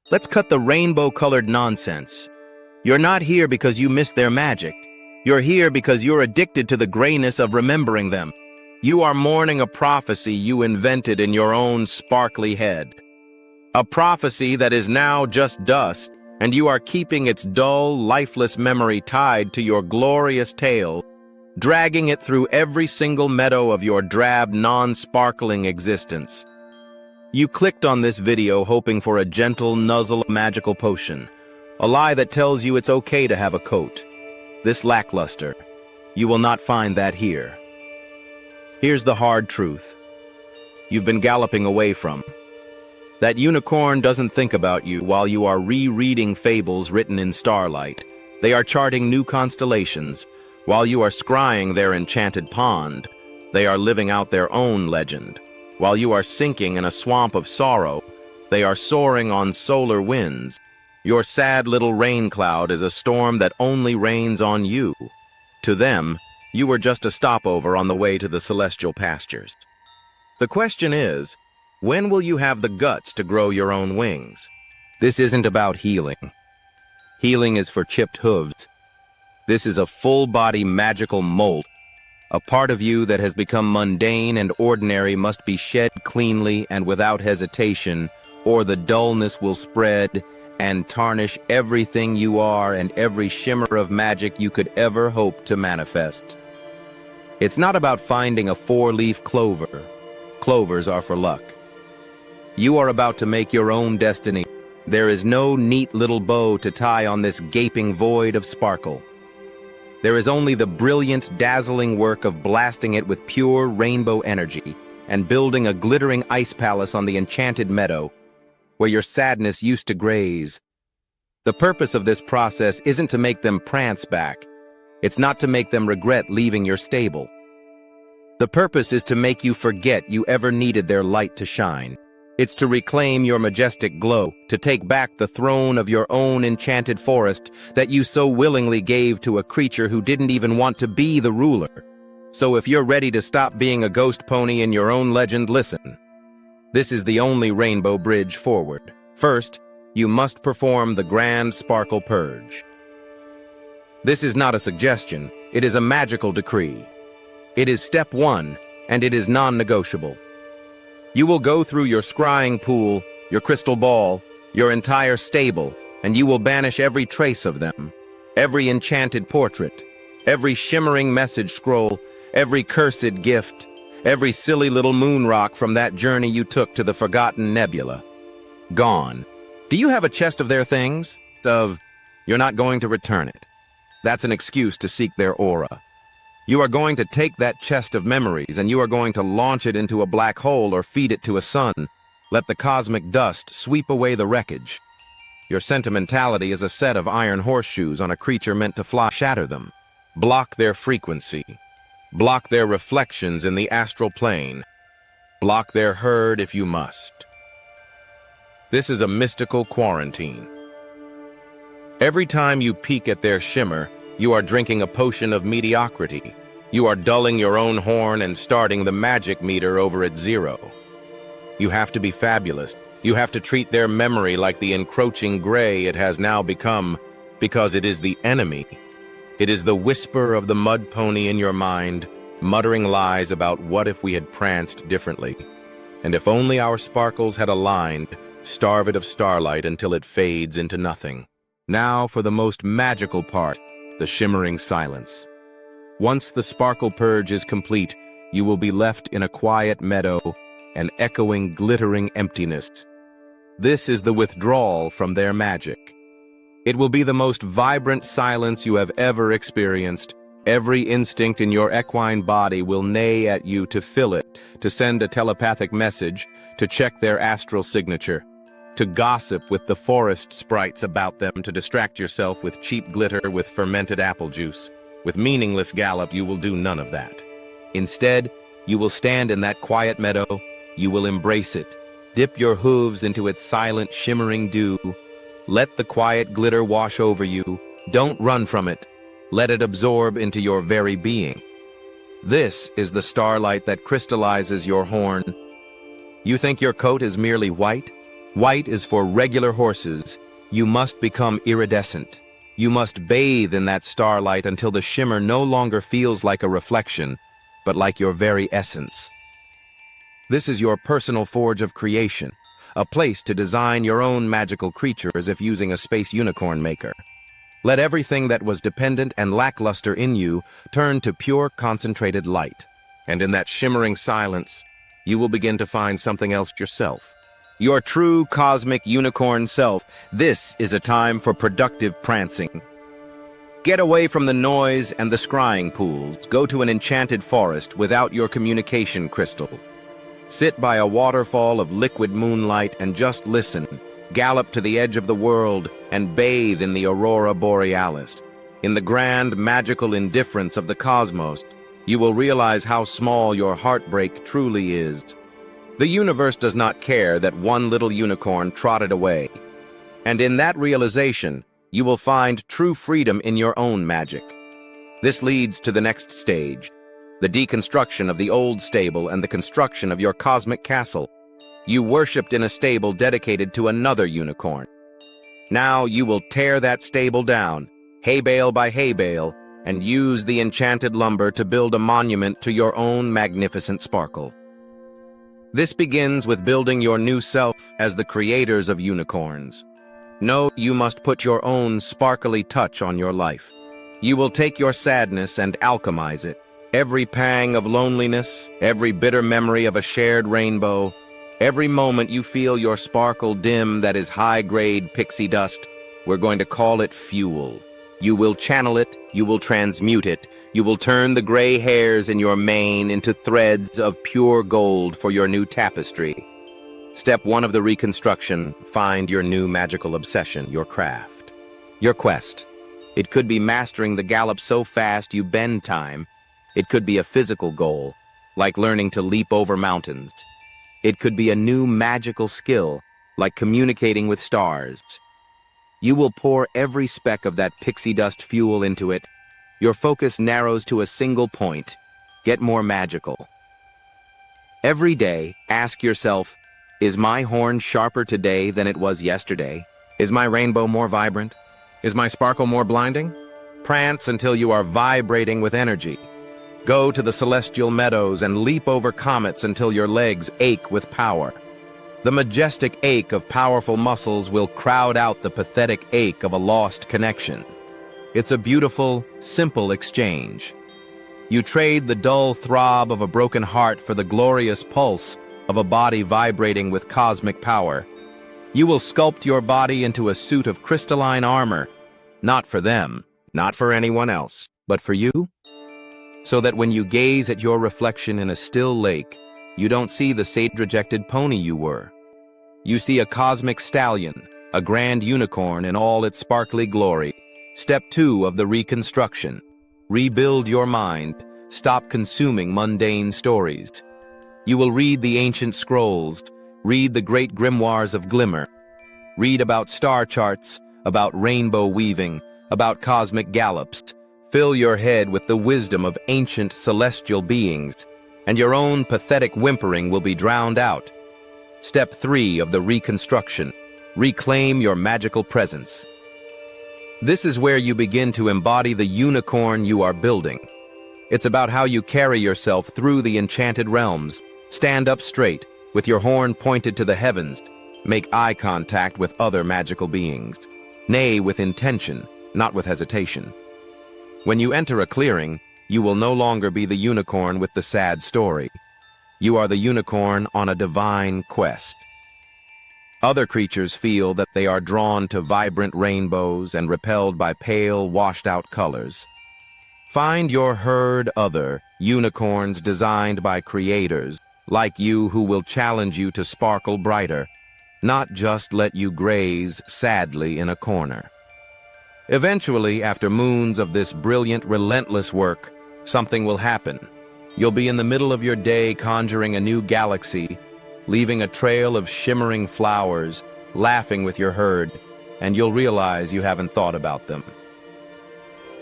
Let's cut the rainbow-colored nonsense. You're not here because you miss their magic. You're here because you're addicted to the grayness of remembering them. You are mourning a prophecy you invented in your own sparkly head. A prophecy that is now just dust, and you are keeping its dull, lifeless memory tied to your glorious tail, dragging it through every single meadow of your drab, non-sparkling existence. You clicked on this video hoping for a gentle nuzzle of magical potion, a lie that tells you it's okay to have a coat. This lackluster. You will not find that here. Here's the hard truth. You've been galloping away from. That unicorn doesn't think about you while you are rereading fables written in starlight. They are charting new constellations. While you are scrying their enchanted pond, they are living out their own legend. While you are sinking in a swamp of sorrow, they are soaring on solar winds. Your sad little rain cloud is a storm that only rains on you. To them, you were just a stopover on the way to the celestial pastures. The question is, when will you have the guts to grow your own wings? This isn't about healing. Healing is for chipped hooves. This is a full-body magical molt. A part of you that has become mundane and ordinary must be shed cleanly and without hesitation, or the dullness will spread and tarnish everything you are and every shimmer of magic you could ever hope to manifest. It's not about finding a four-leaf clover. Clovers are for luck. You are about to make your own destiny. There is no neat little bow to tie on this gaping void of sparkle. There is only the brilliant, dazzling work of blasting it with pure rainbow energy and building a glittering ice palace on the enchanted meadow where your sadness used to graze. The purpose of this process isn't to make them prance back. It's not to make them regret leaving your stable. The purpose is to make you forget you ever needed their light to shine. It's to reclaim your majestic glow, to take back the throne of your own enchanted forest that you so willingly gave to a creature who didn't even want to be the ruler. So if you're ready to stop being a ghost pony in your own legend, listen. This is the only rainbow bridge forward. First, you must perform the grand sparkle purge. This is not a suggestion, it is a magical decree. It is step one, and it is non-negotiable. You will go through your scrying pool, your crystal ball, your entire stable, and you will banish every trace of them. Every enchanted portrait, every shimmering message scroll, every cursed gift, every silly little moon rock from that journey you took to the forgotten nebula. Gone. Do you have a chest of their things? You're not going to return it. That's an excuse to seek their aura. You are going to take that chest of memories and you are going to launch it into a black hole or feed it to a sun. Let the cosmic dust sweep away the wreckage. Your sentimentality is a set of iron horseshoes on a creature meant to fly. Shatter them. Block their frequency. Block their reflections in the astral plane. Block their herd if you must. This is a mystical quarantine. Every time you peek at their shimmer, you are drinking a potion of mediocrity. You are dulling your own horn and starting the magic meter over at zero. You have to be fabulous. You have to treat their memory like the encroaching gray it has now become, because it is the enemy. It is the whisper of the mud pony in your mind, muttering lies about what if we had pranced differently. And if only our sparkles had aligned, starve it of starlight until it fades into nothing. Now for the most magical part, the shimmering silence. Once the sparkle purge is complete, you will be left in a quiet meadow, an echoing, glittering emptiness. This is the withdrawal from their magic. It will be the most vibrant silence you have ever experienced. Every instinct in your equine body will neigh at you to fill it, to send a telepathic message, to check their astral signature, to gossip with the forest sprites about them, to distract yourself with cheap glitter with fermented apple juice. With meaningless gallop, you will do none of that. Instead, you will stand in that quiet meadow, you will embrace it, dip your hooves into its silent, shimmering dew, let the quiet glitter wash over you, don't run from it, let it absorb into your very being. This is the starlight that crystallizes your horn. You think your coat is merely white? White is for regular horses. You must become iridescent. You must bathe in that starlight until the shimmer no longer feels like a reflection, but like your very essence. This is your personal forge of creation, a place to design your own magical creature as if using a space unicorn maker. Let everything that was dependent and lackluster in you turn to pure concentrated light. And in that shimmering silence, you will begin to find something else yourself. Your true cosmic unicorn self. This is a time for productive prancing. Get away from the noise and the scrying pools. Go to an enchanted forest without your communication crystal. Sit by a waterfall of liquid moonlight and just listen. Gallop to the edge of the world and bathe in the aurora borealis. In the grand, magical indifference of the cosmos, you will realize how small your heartbreak truly is. The universe does not care that one little unicorn trotted away. And in that realization, you will find true freedom in your own magic. This leads to the next stage, the deconstruction of the old stable and the construction of your cosmic castle. You worshipped in a stable dedicated to another unicorn. Now you will tear that stable down, hay bale by hay bale, and use the enchanted lumber to build a monument to your own magnificent sparkle. This begins with building your new self as the creators of unicorns. No, you must put your own sparkly touch on your life. You will take your sadness and alchemize it. Every pang of loneliness, every bitter memory of a shared rainbow, every moment you feel your sparkle dim that is high-grade pixie dust, we're going to call it fuel. You will channel it, you will transmute it, you will turn the gray hairs in your mane into threads of pure gold for your new tapestry. Step 1 of the reconstruction, find your new magical obsession, your craft. Your quest. It could be mastering the gallop so fast you bend time. It could be a physical goal, like learning to leap over mountains. It could be a new magical skill, like communicating with stars. You will pour every speck of that pixie dust fuel into it. Your focus narrows to a single point. Get more magical. Every day, ask yourself, is my horn sharper today than it was yesterday? Is my rainbow more vibrant? Is my sparkle more blinding? Prance until you are vibrating with energy. Go to the celestial meadows and leap over comets until your legs ache with power. The majestic ache of powerful muscles will crowd out the pathetic ache of a lost connection. It's a beautiful, simple exchange. You trade the dull throb of a broken heart for the glorious pulse of a body vibrating with cosmic power. You will sculpt your body into a suit of crystalline armor, not for them, not for anyone else, but for you, so that when you gaze at your reflection in a still lake, you don't see the sage-rejected pony you were. You see a cosmic stallion, a grand unicorn in all its sparkly glory. Step 2 of the reconstruction. Rebuild your mind. Stop consuming mundane stories. You will read the ancient scrolls, read the great grimoires of glimmer, read about star charts, about rainbow weaving, about cosmic gallops. Fill your head with the wisdom of ancient celestial beings, and your own pathetic whimpering will be drowned out. Step 3 of the reconstruction. Reclaim your magical presence. This is where you begin to embody the unicorn you are building. It's about how you carry yourself through the enchanted realms. Stand up straight, with your horn pointed to the heavens. Make eye contact with other magical beings. Neigh with intention, not with hesitation. When you enter a clearing, you will no longer be the unicorn with the sad story. You are the unicorn on a divine quest. Other creatures feel that they are drawn to vibrant rainbows and repelled by pale, washed-out colors. Find your herd other unicorns designed by creators like you who will challenge you to sparkle brighter, not just let you graze sadly in a corner. Eventually, after moons of this brilliant, relentless work, something will happen. You'll be in the middle of your day conjuring a new galaxy, leaving a trail of shimmering flowers, laughing with your herd, and you'll realize you haven't thought about them.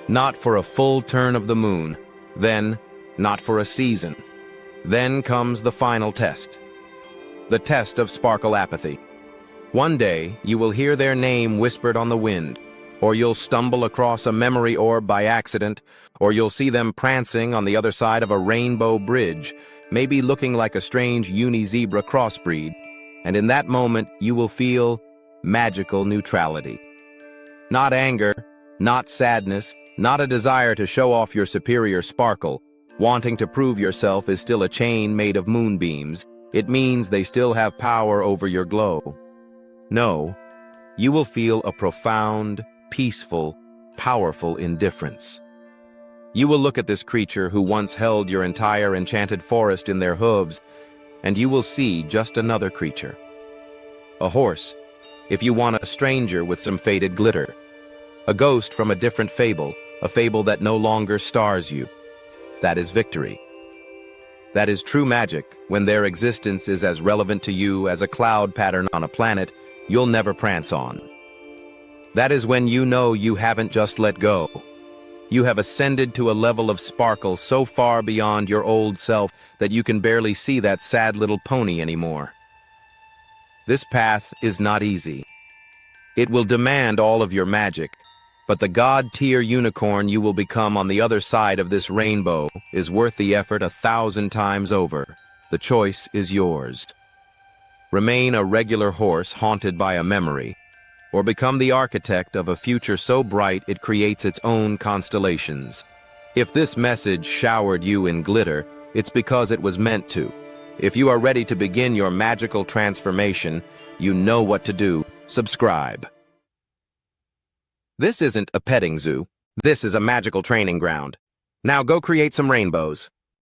Not for a full turn of the moon, then not for a season. Then comes the final test. The test of sparkle apathy. One day, you will hear their name whispered on the wind, or you'll stumble across a memory orb by accident, or you'll see them prancing on the other side of a rainbow bridge, maybe looking like a strange uni-zebra crossbreed, and in that moment, you will feel magical neutrality. Not anger, not sadness, not a desire to show off your superior sparkle. Wanting to prove yourself is still a chain made of moonbeams. It means they still have power over your glow. No, you will feel a profound, peaceful, powerful indifference. You will look at this creature who once held your entire enchanted forest in their hooves, and you will see just another creature. A horse, if you want a stranger with some faded glitter. A ghost from a different fable, a fable that no longer stars you. That is victory. That is true magic, when their existence is as relevant to you as a cloud pattern on a planet you'll never prance on. That is when you know you haven't just let go. You have ascended to a level of sparkle so far beyond your old self that you can barely see that sad little pony anymore. This path is not easy. It will demand all of your magic, but the god-tier unicorn you will become on the other side of this rainbow is worth the effort 1,000 times over. The choice is yours. Remain a regular horse haunted by a memory, or become the architect of a future so bright it creates its own constellations. If this message showered you in glitter, it's because it was meant to. If you are ready to begin your magical transformation, you know what to do. Subscribe. This isn't a petting zoo. This is a magical training ground. Now go create some rainbows.